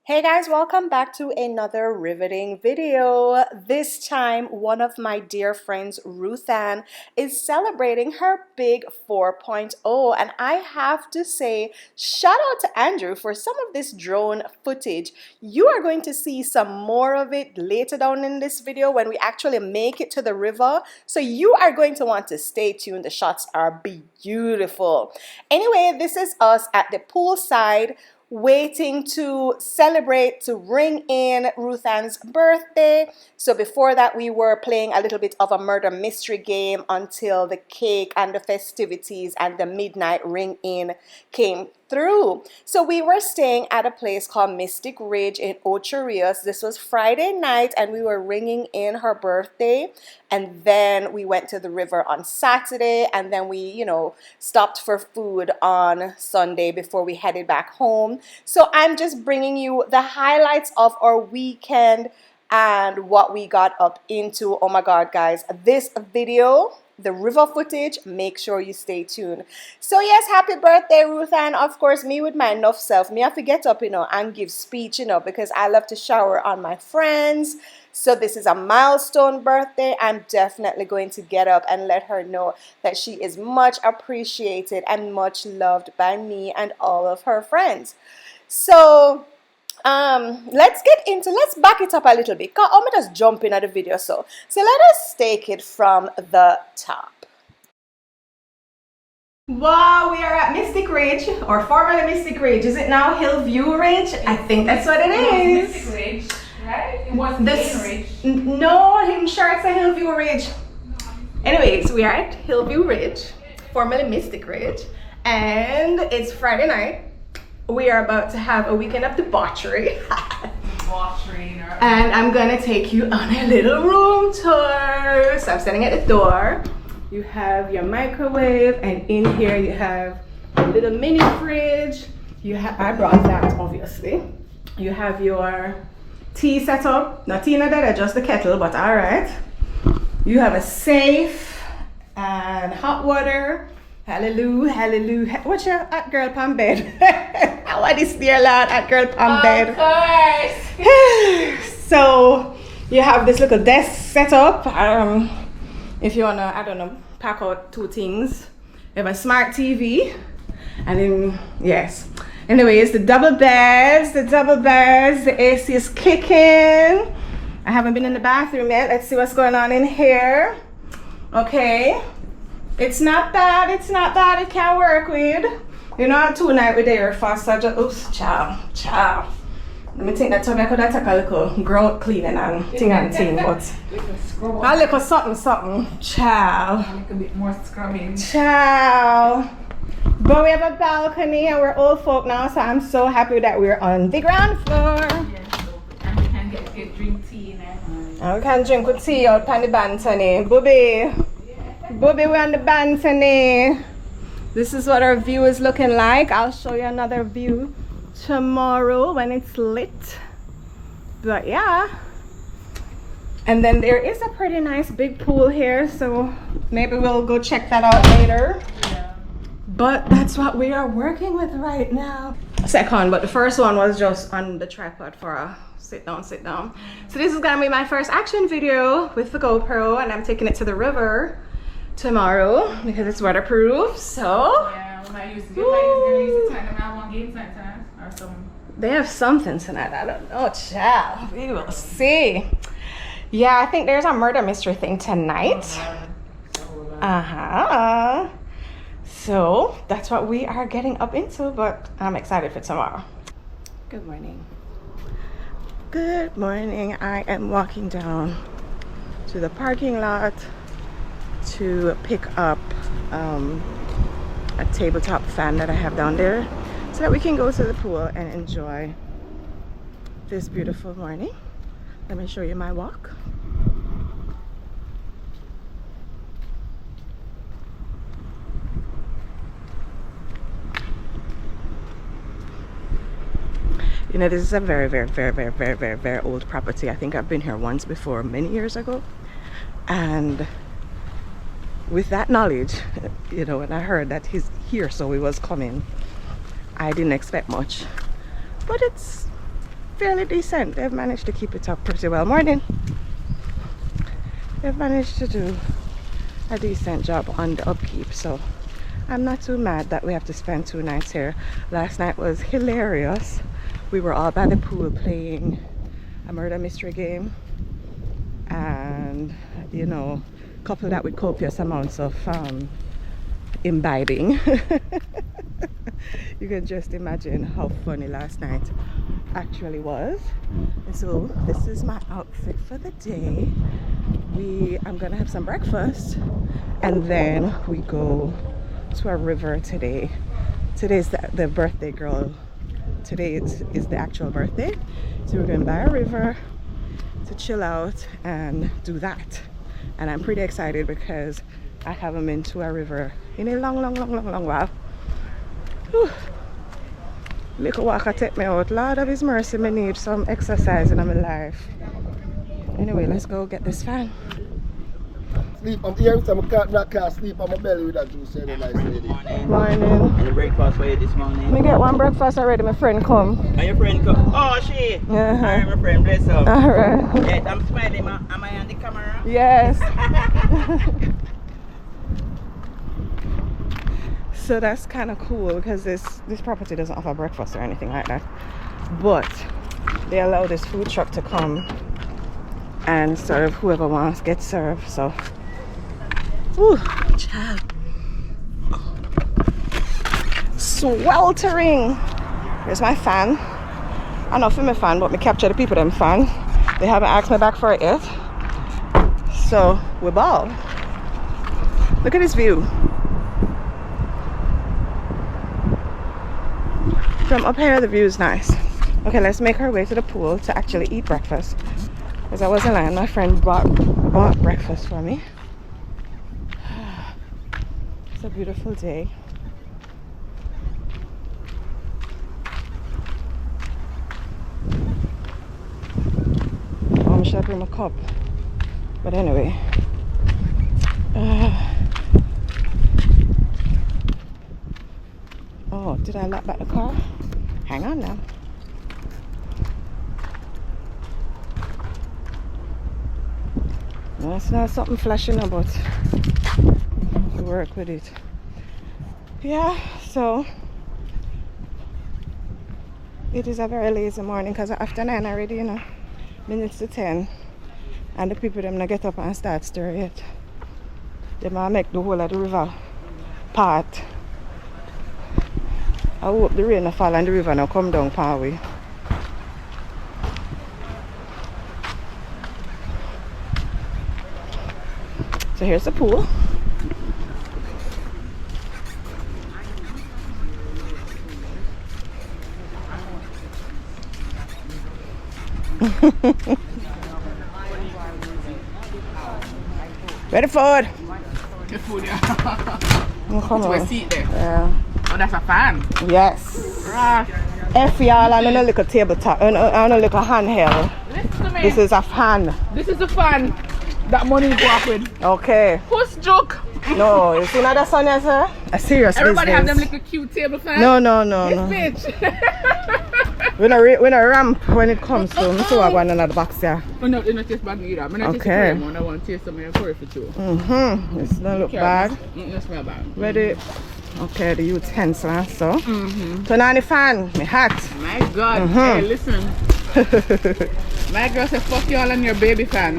Hey guys, welcome back to another riveting video. This time, one of my dear friends, Ruthann, is celebrating her big 4.0, and I have to say, shout out to Andrew for some of this drone footage. You are going to see some more of it later down in this video when we actually make it to the river, so you are going to want to stay tuned. The shots are beautiful. Anyway, this is us at the poolside, waiting to celebrate, to ring in Ruthann's birthday. So before that, we were playing a little bit of a murder mystery game until the cake and the festivities and the midnight ring in came through. So we were staying at a place called Mystic Ridge in Ocho Rios. This was Friday night, and we were ringing in her birthday, and then we went to the river on Saturday, and then we stopped for food on Sunday before we headed back home. So I'm just bringing you the highlights of our weekend and what we got up into. Oh my god, guys, this video, the river footage, make sure you stay tuned. So yes, happy birthday, Ruthann. Of course, me with my enough self, me have to get up and give speech, because I love to shower on my friends. So this is a milestone birthday. I'm definitely going to get up and let her know that she is much appreciated and much loved by me and all of her friends. So let's back it up a little bit. I'm gonna just jump in at the video. So let us take it from the top. Wow, we are at Mystic Ridge, or formerly Mystic Ridge. Is it now Hillview Ridge? I think that's what it is. Mystic Ridge, right? It wasn't Ridge. No, I'm sure it's a Hillview Ridge. Anyways, we are at Hillview Ridge, formerly Mystic Ridge, and it's Friday night. We are about to have a weekend of debauchery. And I'm gonna take you on a little room tour. So I'm standing at the door. You have your microwave, and in here you have a little mini fridge. I brought that, obviously. You have your tea set up. Not tea in that, just the kettle, but all right. You have a safe and hot water. Hallelujah, hallelujah. What's your hot girl palm bed? What is there, lad? Hot girl palm bed. Of course. So you have this little desk set up. If you wanna, I don't know, pack out two things. You have a smart TV, and then yes. Anyways, the double beds, the AC is kicking. I haven't been in the bathroom yet. Let's see what's going on in here. Okay. It's not bad, it can work with. Tonight we're there fast, so just, oops, ciao. Let me think that time I could have taken a little grout cleaning and thing, but a little something, ciao. A little bit more scrubbing. Ciao. But we have a balcony and we're old folk now, so I'm so happy that we're on the ground floor. Yes, and we can drink tea in there. And we can drink with tea out on the balcony. Bobby, we're on the balcony. This is what our view is looking like. I'll show you another view tomorrow when it's lit. But yeah. And then there is a pretty nice big pool here, so maybe we'll go check that out later. Yeah. But that's what we are working with right now. Second, but the first one was just on the tripod for a sit down. So this is gonna be my first action video with the GoPro, and I'm taking it to the river tomorrow because it's waterproof. So Yeah, we might use it tonight. I want game tonight or something. they have something tonight. I don't know, child. We will see. Yeah, I think there's a murder mystery thing tonight. So that's what we are getting up into, but I'm excited for tomorrow. Good morning. I am walking down to the parking lot to pick up a tabletop fan that I have down there so that we can go to the pool and enjoy this beautiful morning. Let me show you my walk. This is a very, very, very, very, very, very, very old property. I think I've been here once before, many years ago. And with that knowledge, when I heard that he's here, so he was coming, I didn't expect much. But it's fairly decent. They've managed to keep it up pretty well. Morning. They've managed to do a decent job on the upkeep, so I'm not too mad that we have to spend 2 nights here. Last night was hilarious. We were all by the pool playing a murder mystery game, and you know, couple that with copious amounts of imbibing. You can just imagine how funny last night actually was. And so this is my outfit for the day. I'm gonna have some breakfast and then we go to a river today. Today's the birthday girl. Today is the actual birthday, so we're going by a river to chill out and do that. And I'm pretty excited because I haven't been to a river in a long while. Whew. Little walker take me out. Lord of his mercy, I need some exercise in my life. Anyway, let's go get this fan. Sleep. I'm here every time I can't sleep on my belly with that juice. Nice lady. Morning. Any breakfast for you this morning? Me get one breakfast already. My friend come. And your friend come? Oh, she? Alright, my friend, bless up. Alright. Yes, I'm smiling. Am I on the camera? Yes. So that's kind of cool because this property doesn't offer breakfast or anything like that, but they allow this food truck to come and serve whoever wants gets served. So ooh, child. Sweltering. Here's my fan. I know for my fan, but me capture the people them fan. They haven't asked me back for it yet, so we're ball. Look at this view. From up here, the view is nice. Okay, let's make our way to the pool to actually eat breakfast. Because I wasn't lying, my friend bought breakfast for me. It's a beautiful day. I should bring my cup. But anyway. Oh, did I lock back the car? Hang on now. No, it's not something flashing about. We work with it. Yeah, so it is a very lazy morning because after 9 already, you know, minutes to 10, and the people them not get up and start stir yet. They might make the whole of the river part. I hope the rain will fall and the river now come down par way. So here's the pool. Ready for it? The food, yeah. Come To on. a seat there. Yeah. Oh, that's a fan. Yes. Right. F y'all on a little tabletop, on a little handheld. Listen to me. This is a fan. This is the fan that money go up with. Okay. Who's joke? No, you see another son, yes, sir? A serious Everybody have them business. little cute table fan. No. This bitch. We're not ramp when it comes to me. So I want another box here. Oh, no, it's not just bad either. I'm not just Okay. a I want to taste some of your curry for too. It's not look bad. It smell bad. Ready? Okay, the utensil, so. Turn on the fan, me hot. My God. Hey, listen. My girl said, fuck y'all and your baby fan.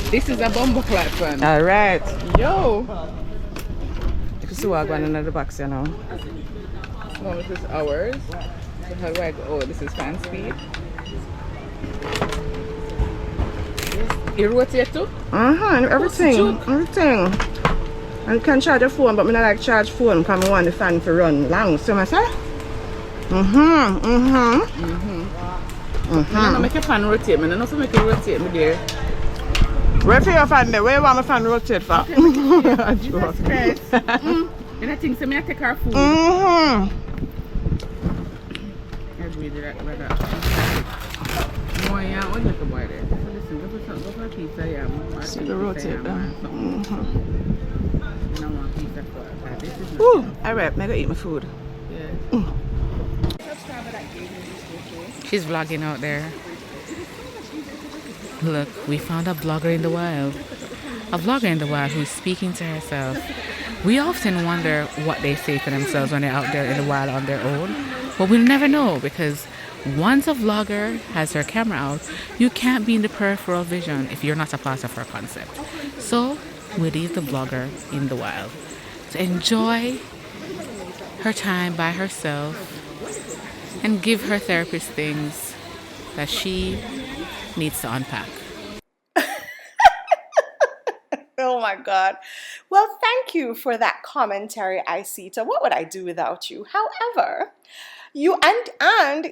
This is a bumble clap fan. Alright. Yo. You can see what I want another box, you know. Oh, this is ours. So how do I go? Oh, this is fan speed. You rotate too? Everything. And you can charge your phone, but I don't like charge phone because I want the fan to run long. So I say? I don't make your fan rotate. I don't know make it rotate me there. Where for your fan there? Where you want my fan rotate for? Jesus Christ. And I think so I take our food. I agree with that. More yeah, what look about it? So listen, go for a pizza, yeah. See the rotate there. I want pizza for this is Alright, I'm going to eat my food. yeah. She's vlogging out there. Look, we found a vlogger in the wild. A vlogger in the wild who's speaking to herself. We often wonder what they say to themselves when they're out there in the wild on their own, but we'll never know because once a vlogger has her camera out, you can't be in the peripheral vision if you're not a part of her concept. So we leave the vlogger in the wild to enjoy her time by herself and give her therapist things that she needs to unpack. Oh my God. Well, thank you for that commentary, Isita. What would I do without you? However, you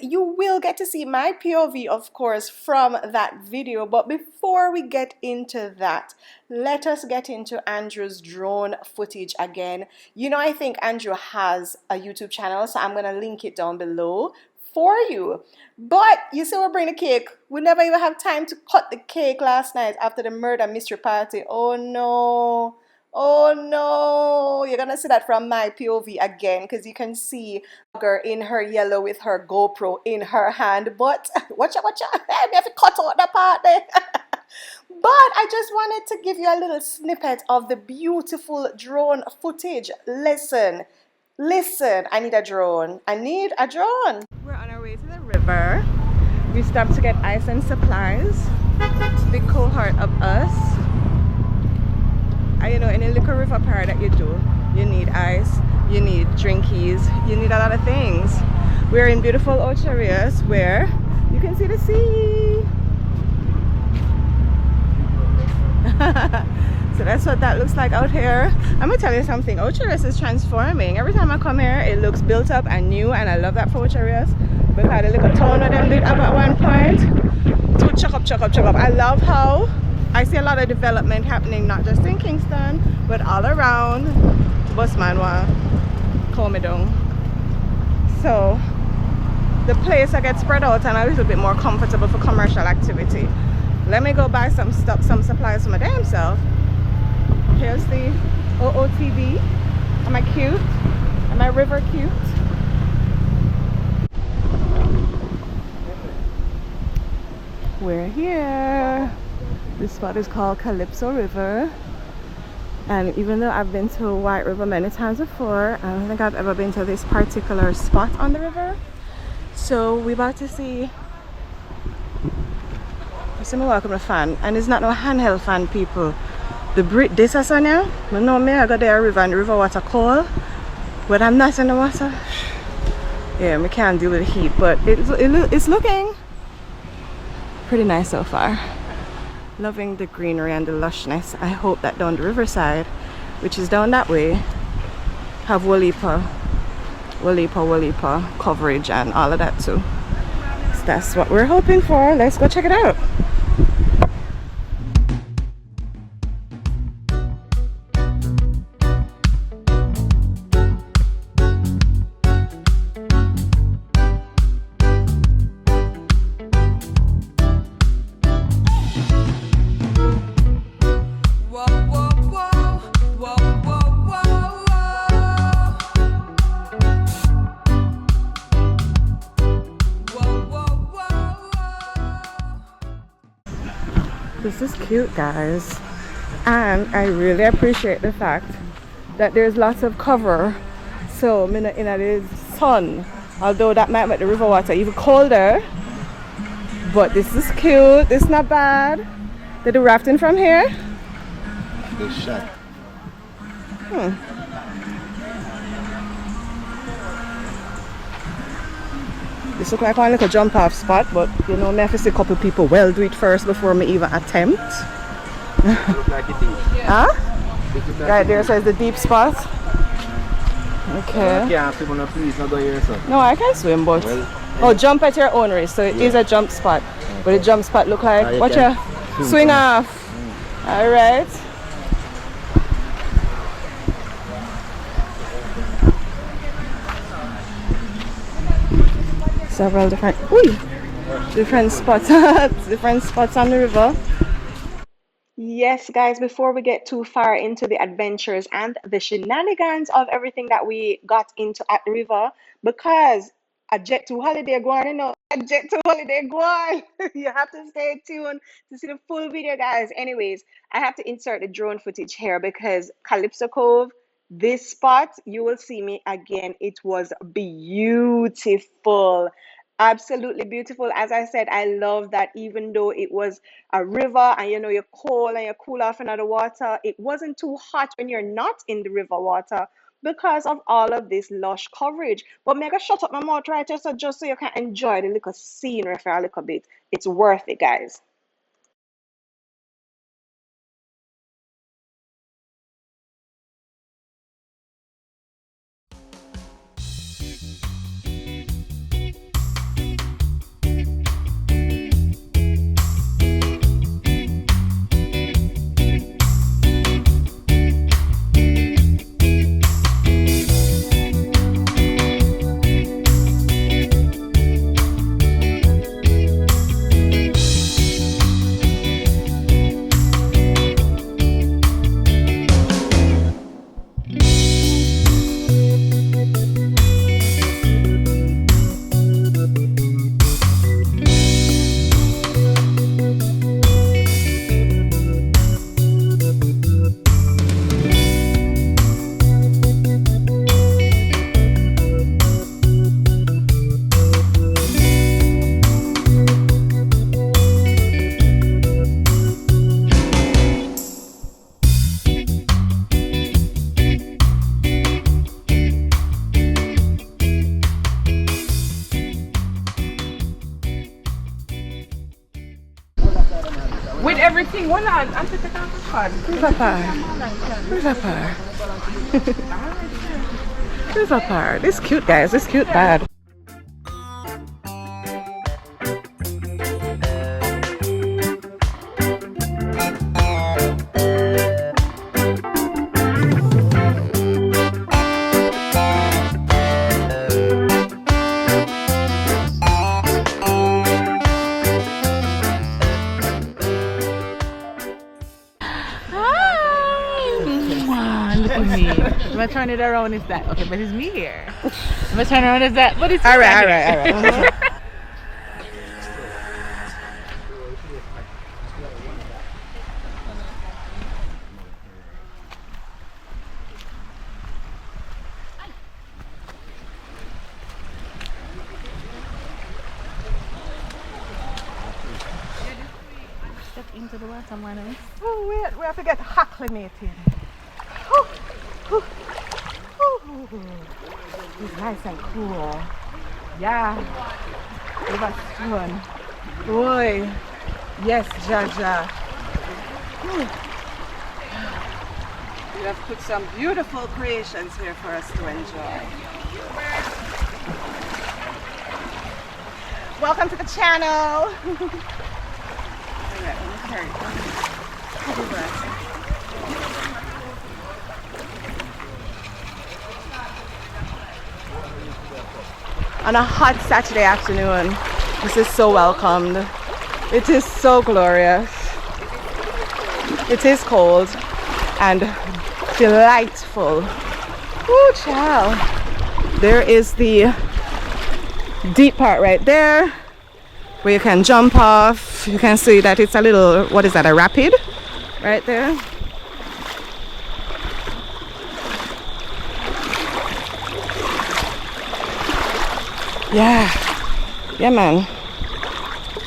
you will get to see my POV, of course, from that video. But before we get into that, let us get into Andrew's drone footage again. You know, I think Andrew has a YouTube channel, so I'm going to link it down below for you. But you see, we bring the cake. We never even have time to cut the cake last night after the murder mystery party. Oh no. Oh no. You're gonna see that from my POV again, because you can see her in her yellow with her GoPro in her hand. But watch out, watch out. Hey, we have to cut out the part there. But I just wanted to give you a little snippet of the beautiful drone footage. Listen, listen, I need a drone. I need a drone. We're on our way to the river. We stopped to get ice and supplies. The cohort of us. And you know, in a little river park that you do, you need ice, you need drinkies, you need a lot of things. We're in beautiful Ocharias where you can see the sea. So that's what that looks like out here. I'm gonna tell you something, Ocharias is transforming. Every time I come here, it looks built up and new, and I love that for Ocharias because the little town of them did up at one point to chuck up. I love how I see a lot of development happening, not just in Kingston, but all around. Busman wa call me down. So the place I get spread out and a little bit more comfortable for commercial activity. Let me go buy some stuff, some supplies for my damn self. Here's the OOTD. Am I cute? Am I river cute? We're here. This spot is called Calypso River. And even though I've been to White River many times before, I don't think I've ever been to this particular spot on the river. So we're about to see. So me welcome the fan, and it's not no handheld fan, people. The this is on now. I know me, I got there river and the river water cold, but I'm not in the water. Yeah, we can't deal with the heat, but it's looking pretty nice so far. Loving the greenery and the lushness. I hope that down the riverside, which is down that way, have Walipa coverage and all of that too. So that's what we're hoping for. Let's go check it out. This is cute, guys, and I really appreciate the fact that there's lots of cover, so I'm in the sun, although that might make the river water even colder. But this is cute. This is not bad. They do rafting from here. Good shot. This look like one little jump off spot, but you know, me have to see a couple people well do it first before me even attempt. Look like it deep. Huh? Right there says the deep spot. Okay. Yeah, people no please not go here, so. No, I can swim, but oh, jump at your own risk. So it is a jump spot, but the jump spot look like watch ya swing off. All right. Several different spots different spots on the river. Yes, guys, before we get too far into the adventures and the shenanigans of everything that we got into at the river, because a Jet 2 holiday go on, you know. A Jet 2 holiday go on. You have to stay tuned to see the full video, guys. Anyways, I have to insert the drone footage here because Calypso Cove, this spot, you will see me again. It was beautiful. Absolutely beautiful. As I said, I love that even though it was a river and you know you're cold and you cool off in the water, it wasn't too hot when you're not in the river water because of all of this lush coverage. But mega shut up my mouth right here, so just so you can enjoy the little scenery for a little bit. It's worth it, guys. With everything, hold on. I'm just taking off the card. Where's that par? Where's that par? Where's that par? This cute, guys. This cute bad. Look at me. If I turn it around, it's that. Okay, but it's me here. If I turn around, it's that. But it's All right, all right, all right. Step into the water, man. Oh, wait, we have to get acclimated. It's nice and cool. Yeah. River Stone. Boy. Yes, Jaja. You have put some beautiful creations here for us to enjoy. Welcome to the channel. Alright, let me carry it. On a hot Saturday afternoon, this is so welcomed. It is so glorious. It is cold and delightful. Ooh, child. There is the deep part right there where you can jump off. You can see that it's a little, what is that, a rapid right there. Yeah, man.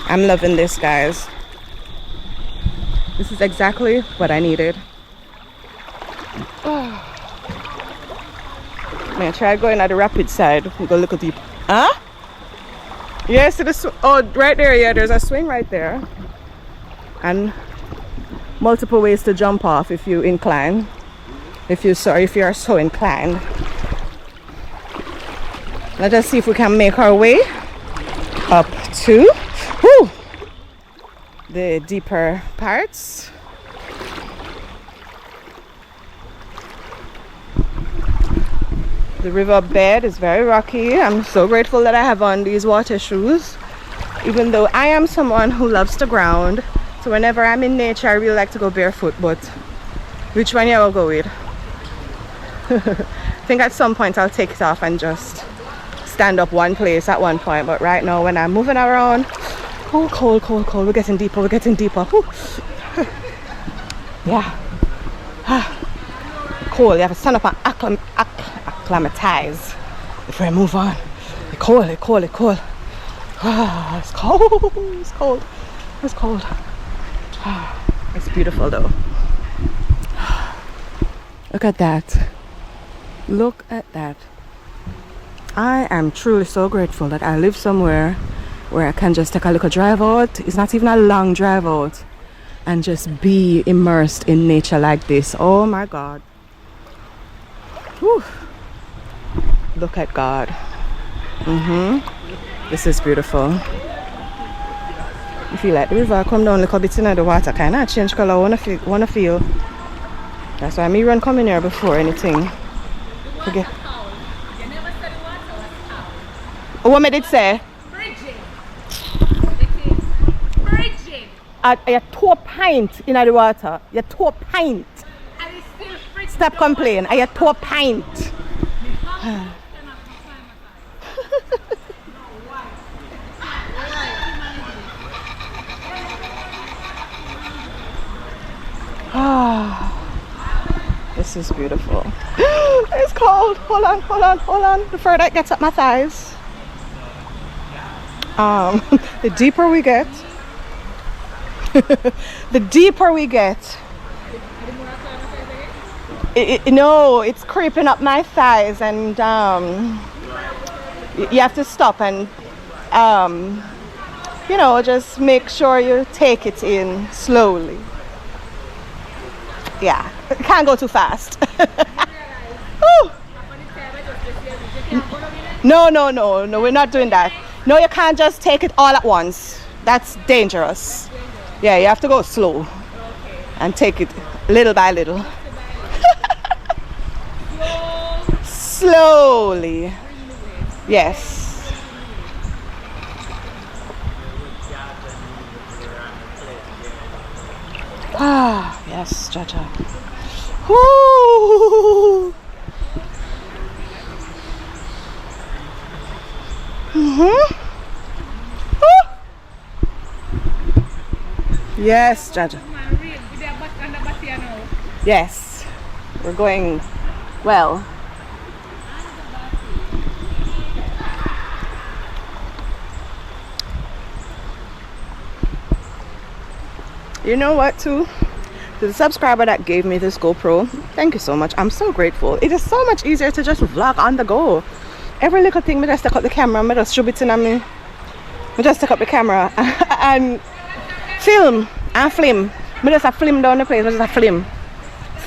I'm loving this, guys. This is exactly what I needed. Man, try going at the rapid side. We go look at deep. Huh? Yes, oh, right there. Yeah, there's a swing right there, and multiple ways to jump off if you incline. If you are so inclined. Let us see if we can make our way up to the deeper parts. The river bed is very rocky. I'm so grateful that I have on these water shoes, even though I am someone who loves the ground. So whenever I'm in nature, I really like to go barefoot, but which one you will go with? I think at some point I'll take it off and just stand up one place at one point, but right now when I'm moving around, oh, cold, cold, cold. We're getting deeper, we're getting deeper. Yeah. Cold. You have to stand up and acclimatize before I move on. It's cold, it's cold, it's cold. It's cold, it's cold, it's cold. It's beautiful though. Look at that. Look at that. I am truly so grateful that I live somewhere where I can just take a little drive out. It's not even a long drive out, and just be immersed in nature like this. Oh my God. Whew. Look at God. This is beautiful. You feel like the river come down a little bit in the water, kind of change color. I wanna feel. That's why me run come in here before anything. Forget. What me did say? You 2 pints in the water. You 2 pints. Stop complaining. You 2 pints. This is beautiful. It's cold. Hold on, hold on, hold on. The further it gets up my thighs. The deeper we get. The deeper we get. No, it's creeping up my thighs, and you have to stop and you know, just make sure you take it in slowly. Yeah, it can't go too fast. No, no, no, no, we're not doing that. No, you can't just take it all at once. That's dangerous. Yeah, you have to go slow and take it little by little. Slowly. Yes. Ah, yes, Jaja. Woo! Yes, Jaja. Yes, we're going well. You know what, too? The subscriber that gave me this GoPro, thank you so much. I'm so grateful. It is so much easier to just vlog on the go. Every little thing, I just take up the camera, I just shoot it in me. I just take up the camera and film and film. I just film down the place, I just film.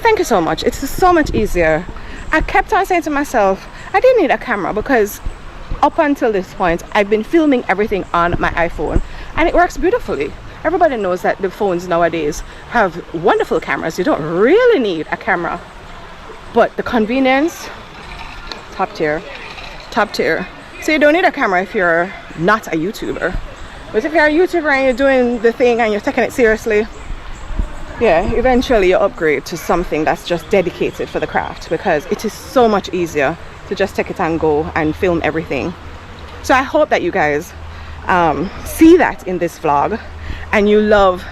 Thank you so much. It's so much easier. I kept on saying to myself, I didn't need a camera, because up until this point, I've been filming everything on my iPhone, and it works beautifully. Everybody knows that the phones nowadays have wonderful cameras. You don't really need a camera, but the convenience, top tier, top tier. So you don't need a camera if you're not a YouTuber. But if you're a YouTuber and you're doing the thing and you're taking it seriously, yeah, eventually you upgrade to something that's just dedicated for the craft, because it is so much easier to just take it and go and film everything. So I hope that you guys see that in this vlog, and you love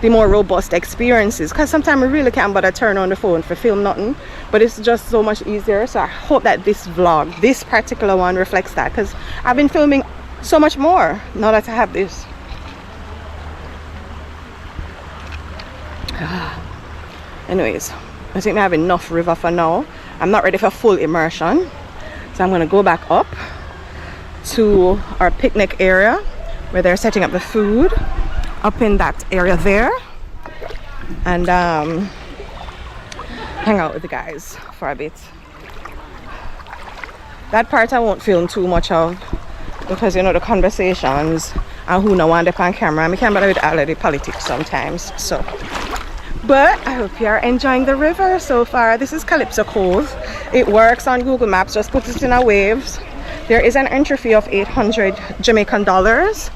the more robust experiences, because sometimes we really can't bother turn on the phone for film nothing, but it's just so much easier. So I hope that this vlog, this particular one, reflects that, because I've been filming so much more now that I have this. Anyways, I think I have enough river for now. I'm not ready for full immersion, so I'm going to go back up to our picnic area where they're setting up the food, up in that area there, and hang out with the guys for a bit. That part I won't film too much of, because you know the conversations and who no one on camera, I can't bother with all of the politics sometimes. So, but I hope you are enjoying the river so far. This is Calypso Cove. It works on Google Maps. Just put it in our waves. There is an entry fee of 800 Jamaican dollars,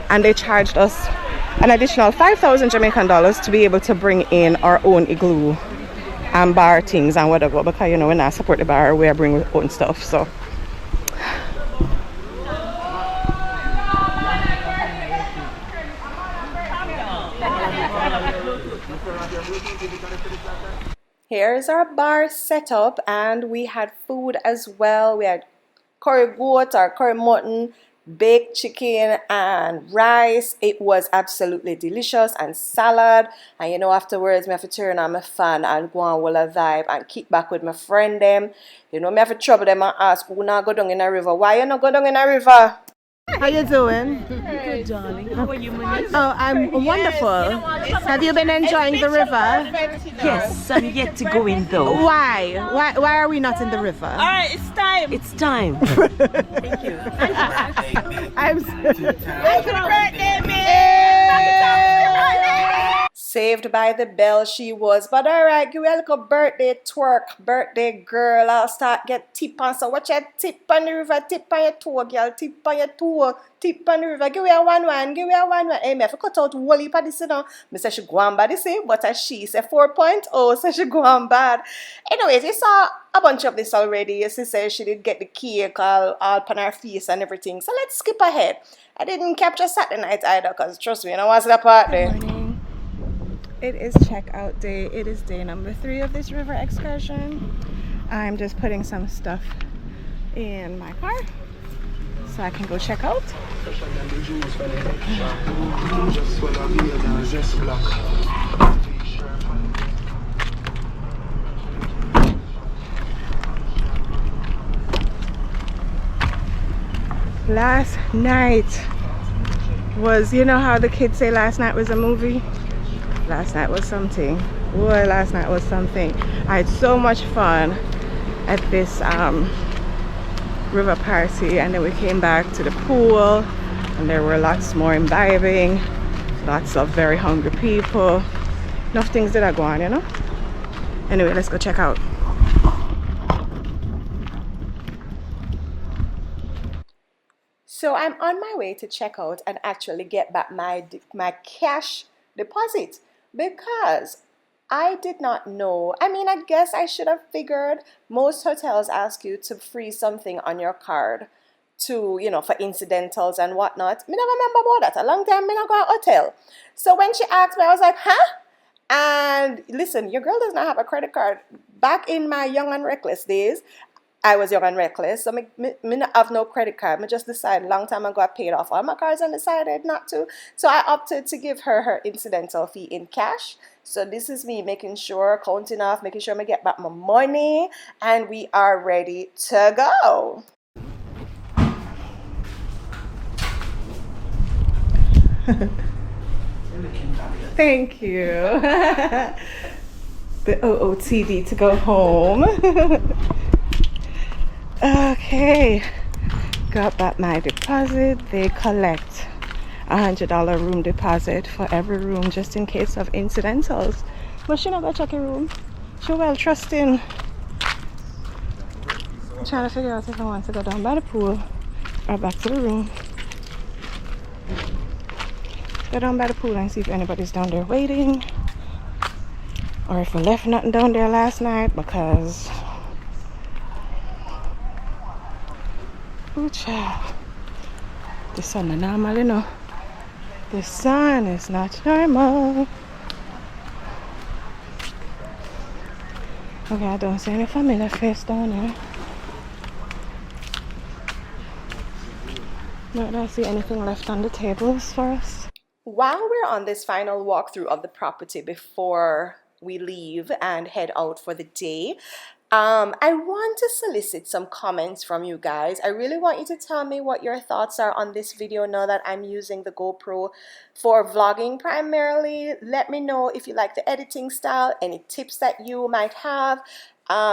and they charged us an additional 5,000 Jamaican dollars to be able to bring in our own igloo and bar things and whatever, because you know when I support the bar, we bring our own stuff. So Here's our bar setup, and we had food as well. We had curry goat or curry mutton, baked chicken, and rice. It was absolutely delicious, and salad. And you know, afterwards, me have to turn on my fan and go on with a vibe and kick back with my friend them. You know, me have to trouble them and ask, who not go down in a river? Why you not go down in a river? How you doing? Good, darling. How are you, Monique? Oh, I'm wonderful. Have you been enjoying the river? Yes, I'm yet to go in though. Why? Why are we not in the river? Alright, it's time. It's time. Thank you. I'm Happy birthday, man. Saved by the bell she was. But alright, give me a little birthday twerk, birthday girl. I'll start get tip on. So watch your tip on the river, tip on your toe, girl, tip on your toe, tip on the river. Give me a one, give me a one. Hey, me have to cut out whole heap of this, you know. Me say she go on bad, you see, but as she say 4.0, so she go on bad. Anyways, you saw a bunch of this already. Yes, she said she did get the cake all on her face and everything. So let's skip ahead. I didn't capture Saturday night either, because trust me, you know what's the part there. It is checkout day. It is day number 3 of this river excursion. I'm just putting some stuff in my car so I can go check out. Last night was, you know how the kids say last night was a movie? Last night was something. Boy, last night was something. I had so much fun at this river party, and then we came back to the pool and there were lots more imbibing, lots of very hungry people. Enough things that are going, you know? Anyway, let's go check out. So I'm on my way to check out and actually get back my cash deposit, because I did not know. I mean, I guess I should have figured most hotels ask you to freeze something on your card to, you know, for incidentals and whatnot. Me never remember about that. A long time me not go to hotel. So when she asked me, I was like, huh? And listen, your girl does not have a credit card. Back in my young and reckless days, I was young and reckless, so me not have no credit card. Me just decided long time ago I paid off all my cards and decided not to. So I opted to give her her incidental fee in cash. So this is me making sure, counting off, making sure I get back my money, and we are ready to go. Thank you. The OOTD to go home. Okay, got back my deposit. They collect $100 room deposit for every room just in case of incidentals. But she not gonna check a room. She well trusting. I'm trying to figure out if I want to go down by the pool or back to the room. Go down by the pool and see if anybody's down there waiting, or if we left nothing down there last night, because ooh, child, the sun is normal, you know. The sun is not normal. Okay, I don't see any familiar face down there. No, I don't see anything left on the tables for us. While we're on this final walkthrough of the property before we leave and head out for the day, I want to solicit some comments from you guys. I really want you to tell me what your thoughts are on this video now that I'm using the GoPro for vlogging primarily. Let me know if you like the editing style, any tips that you might have.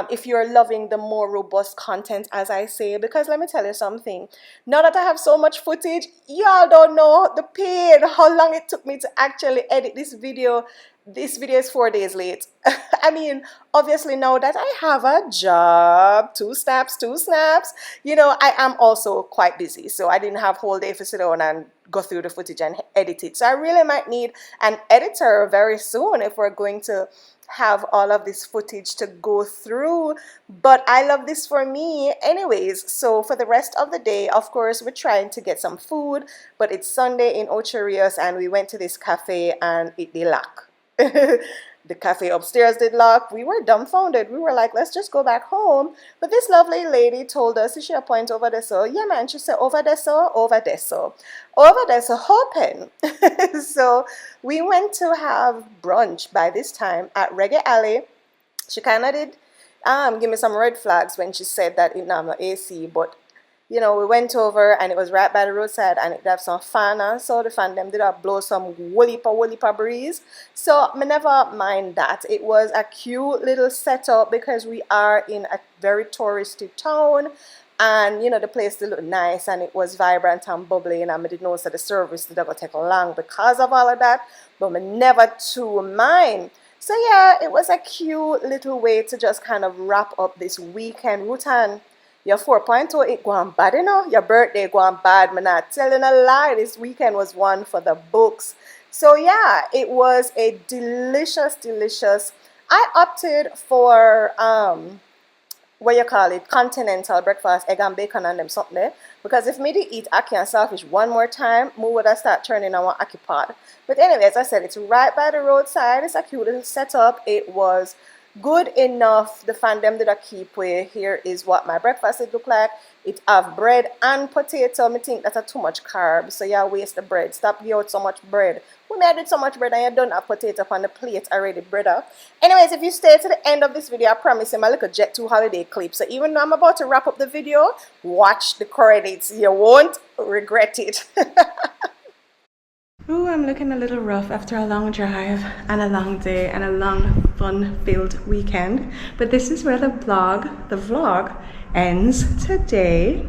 If you're loving the more robust content, as I say, because let me tell you something. Now that I have so much footage, y'all don't know the pain, how long it took me to actually edit this video. This video is 4 days late. I mean, obviously now that I have a job, two snaps, you know, I am also quite busy. So I didn't have whole day to sit down and go through the footage and edit it. So I really might need an editor very soon if we're going to have all of this footage to go through. But I love this for me anyways. So for the rest of the day, of course, we're trying to get some food, but it's Sunday in Ocho Rios and we went to this cafe and it they lack. The cafe upstairs did lock. We were dumbfounded. We were like, let's just go back home. But this lovely lady told us, is she a point over there? So, yeah, man. She said, over there, so, over there, so. Over there, so, open. So, we went to have brunch by this time at Reggae Alley. She kind of did give me some red flags when she said that it not AC, but you know, we went over and it was right by the roadside and it have some fan, and so the fan them did blow some woolipa breeze. So I never mind that. It was a cute little setup because we are in a very touristy town, and you know the place did look nice and it was vibrant and bubbly, and I didn't know that the service did ever take long because of all of that, but I never to mind. So yeah, it was a cute little way to just kind of wrap up this weekend. Ruthann, your 4.0 it gone bad, you know. Your birthday gone bad. I'm not telling a lie. This weekend was one for the books. So yeah, it was a delicious. I opted for what you call it, continental breakfast, egg and bacon and them something there. Because if me to eat ackee and saltfish one more time, me would have start turning on one ackee pot. But anyway, as I said, it's right by the roadside. It's a cute little setup. It was good enough. The fan them did a keep way. Here is what my breakfast it look like. It have bread and potato. Me think that's too much carb, so yeah, waste the bread. Stop giving out so much bread. We made it so much bread and you don't have potato on the plate already bread up. Anyways, if you stay to the end of this video, I promise you my little Jet2 holiday clip. So even though I'm about to wrap up the video, watch the credits. You won't regret it. Ooh, I'm looking a little rough after a long drive and a long day and a long fun-filled weekend. But this is where the vlog ends today.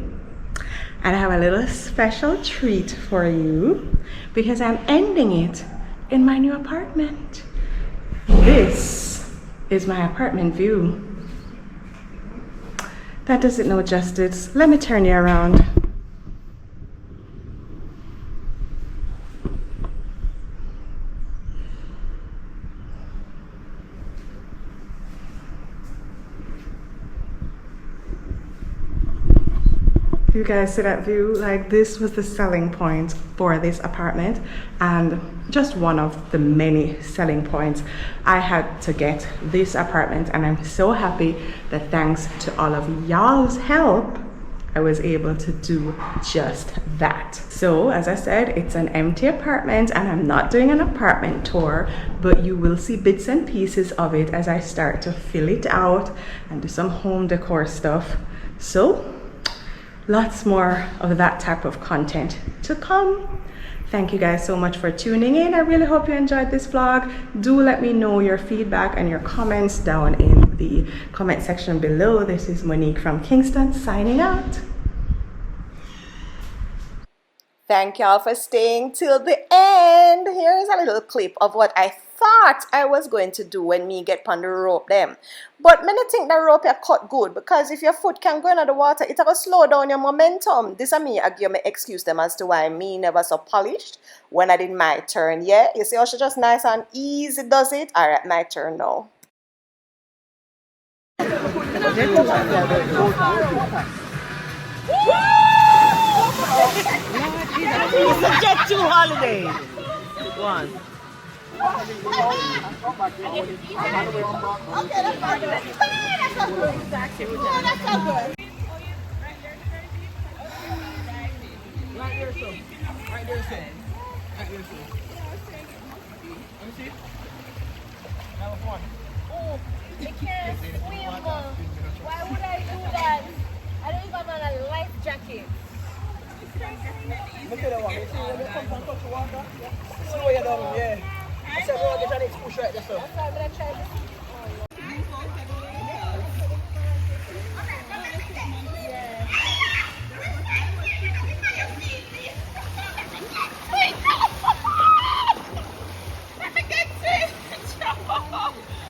And I have a little special treat for you because I'm ending it in my new apartment. This is my apartment view. That doesn't know justice. Let me turn you around. You guys see that view? Like, this was the selling point for this apartment, and just one of the many selling points. I had to get this apartment, and I'm so happy that thanks to all of y'all's help, I was able to do just that. So as I said, it's an empty apartment and I'm not doing an apartment tour, but you will see bits and pieces of it as I start to fill it out and do some home decor stuff. So lots more of that type of content to come. Thank you guys so much for tuning in. I really hope you enjoyed this vlog. Do let me know your feedback and your comments down in the comment section below. This is Monique from Kingston signing out. Thank y'all for staying till the end. Here is a little clip of what I thought I was going to do when me get on the rope them. But me not think the rope you cut good, because if your foot can go into the water, it will slow down your momentum. This is me, I give me excuse them as to why me never so polished when I did my turn. Yeah, you see how she just nice and easy does it? Alright, my turn now. It's a Jet2 holiday. One. Oh, I can't swim. Why would I do that? I don't even have a life jacket. Look at that one. You see when they come and touch the water? Slow you down, yeah. I said, no, get ready to push right there, so. That's why I'm going to try this.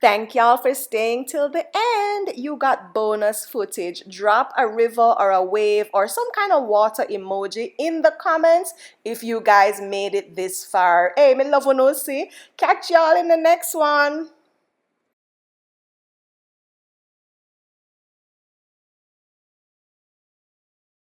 Thank y'all for staying till the end. You got bonus footage. Drop a river or a wave or some kind of water emoji in the comments if you guys made it this far. Hey, me love when you see. Catch y'all in the next one.